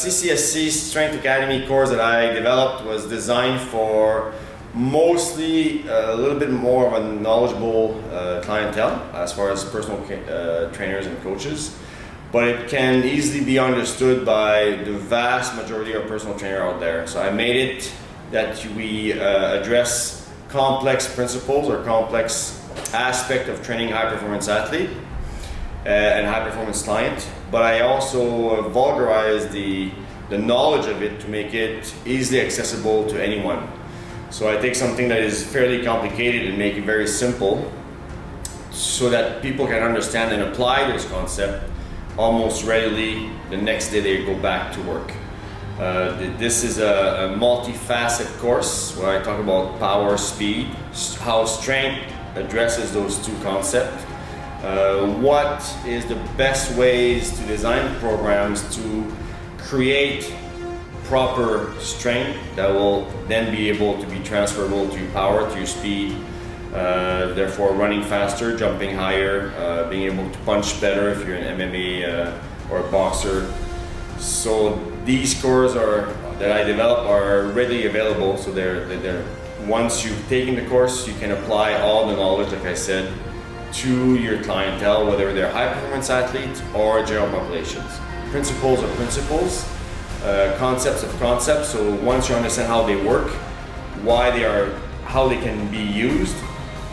CCSC Strength Academy course that I developed was designed for mostly a little bit more of a knowledgeable clientele as far as personal trainers and coaches, but it can easily be understood by the vast majority of personal trainers out there. So I made it that we address complex principles or complex aspect of training high performance athlete and high performance client, but I also vulgarize the knowledge of it to make it easily accessible to anyone. So I take something that is fairly complicated and make it very simple so that people can understand and apply those concepts almost readily the next day they go back to work. This is a multifaceted course where I talk about power, speed, how strength addresses those two concepts, what is the best ways to design programs to create proper strength that will then be able to be transferable to your power, to your speed, therefore running faster, jumping higher, being able to punch better if you're an MMA or a boxer. So these courses that I develop are readily available, so they're once you've taken the course, you can apply all the knowledge, like I said, to your clientele, whether they're high performance athletes or general populations. Principles are principles, concepts of concepts. So once you understand how they work, why they are, how they can be used,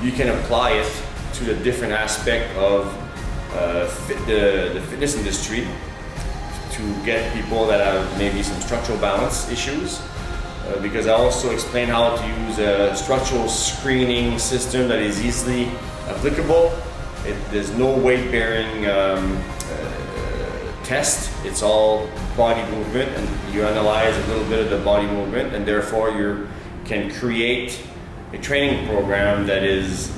you can apply it to the different aspect of the fitness industry to get people that have maybe some structural balance issues. Because I also explain how to use a structural screening system that is easily applicable. There's no weight-bearing test. It's all body movement, and you analyze a little bit of the body movement, and therefore you can create a training program that is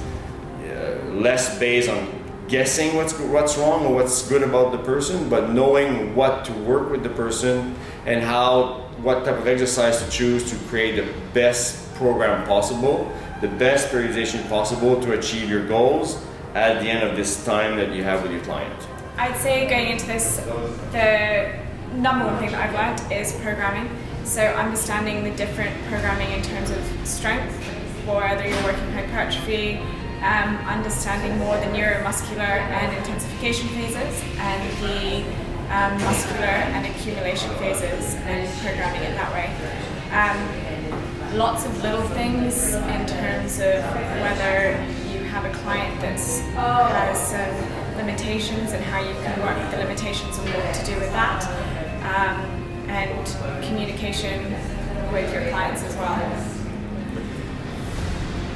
less based on guessing what's wrong or what's good about the person, but knowing what to work with the person and what type of exercise to choose to create the best program possible, the best periodization possible to achieve your goals at the end of this time that you have with your client. I'd say going into this, the number one thing that I've learned is programming. So understanding the different programming in terms of strength, whether you're working hypertrophy, understanding more the neuromuscular and intensification phases and the muscular and accumulation phases and programming it that way. Lots of little things in terms of whether you have a client that has some limitations and how you can work with the limitations and what to do with that, and communication with your clients as well.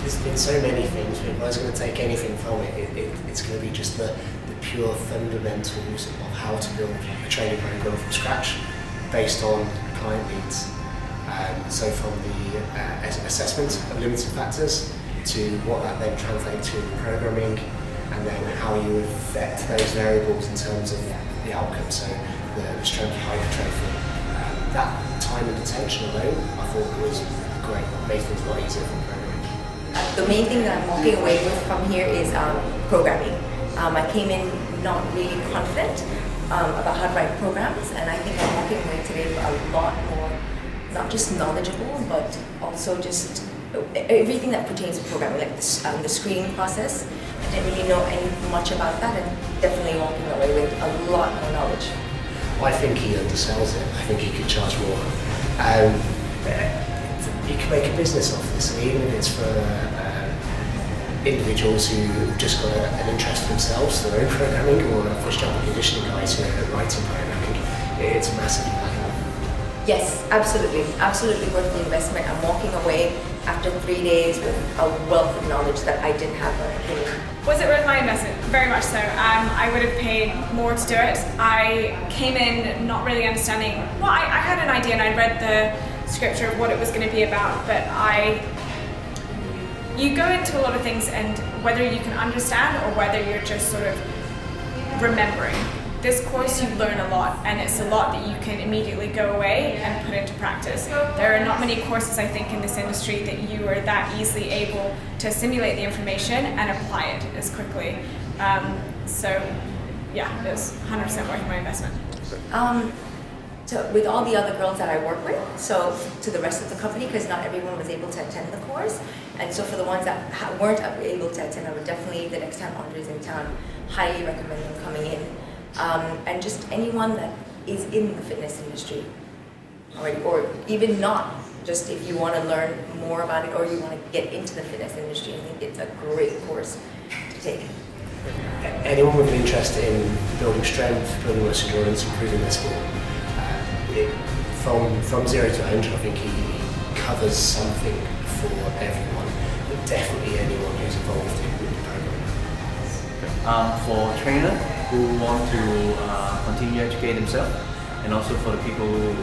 There's been so many things, but if I was going to take anything from it, it's going to be just the pure fundamentals of how to build a training program from scratch based on client needs. So from the assessment of limiting factors to what that then translates to in programming, and then how you affect those variables in terms of the outcome, so the strength of hypertrophy. That time and attention alone, I thought was great, made things a lot easier for programming. The main thing that I'm walking away with from here is programming. I came in not really confident about how to write programs, and I think I'm walking away today a lot more, not just knowledgeable, but also just everything that pertains to programming, like the screening process. I didn't really know much about that, and definitely walking away with a lot more knowledge. I think he undersells it. I think he could charge more. You can make a business off this, and even if it's for individuals who've just got an interest in themselves, their own programming, or for strength and conditioning guys who are writing programming, it's massively valuable. Yes, absolutely. Absolutely worth the investment. I'm walking away after 3 days with a wealth of knowledge that I didn't have when I came in. Was it worth my investment? Very much so. I would have paid more to do it. I came in not really understanding, well, I had an idea and I read the scripture of what it was going to be about, but you go into a lot of things, and whether you can understand or whether you're just sort of remembering. This course, you learn a lot, and it's a lot that you can immediately go away and put into practice. There are not many courses, I think, in this industry that you are that easily able to assimilate the information and apply it as quickly. So yeah, it was 100% worth my investment. with all the other girls that I work with, so to the rest of the company, because not everyone was able to attend the course. And so for the ones that weren't able to attend, I would definitely, the next time Andre's in town, highly recommend them coming in. And just anyone that is in the fitness industry, or even not, just if you want to learn more about it or you want to get into the fitness industry, I think it's a great course to take. Anyone with an interest in building strength, building muscle endurance, improving their sport, from 0 to 100, I think he covers something for everyone, but definitely anyone who's involved in the program. For trainer who want to continue to educate themselves, and also for the people who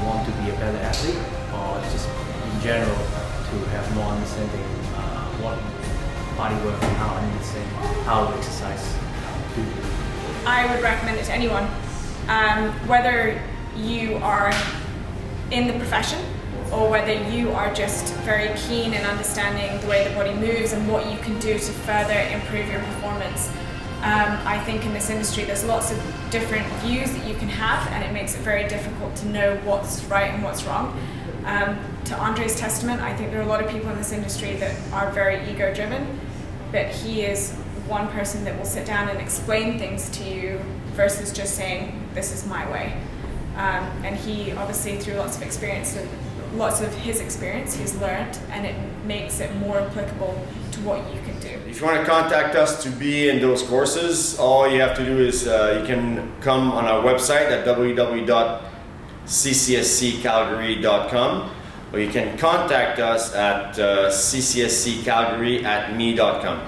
want to be a better athlete, or just in general to have more understanding what body work and how to exercise. I would recommend it to anyone, whether you are in the profession or whether you are just very keen in understanding the way the body moves and what you can do to further improve your performance. I think in this industry there's lots of different views that you can have, and it makes it very difficult to know what's right and what's wrong. To Andre's testament, I think there are a lot of people in this industry that are very ego-driven, but he is one person that will sit down and explain things to you versus just saying, this is my way. And he obviously, through lots of experience, lots of his experience, he's learned, and it makes it more applicable to what you can do. If you want to contact us to be in those courses, all you have to do is you can come on our website at www.ccsccalgary.com, or you can contact us at ccsccalgary@me.com.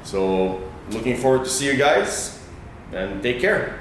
So looking forward to see you guys, and take care.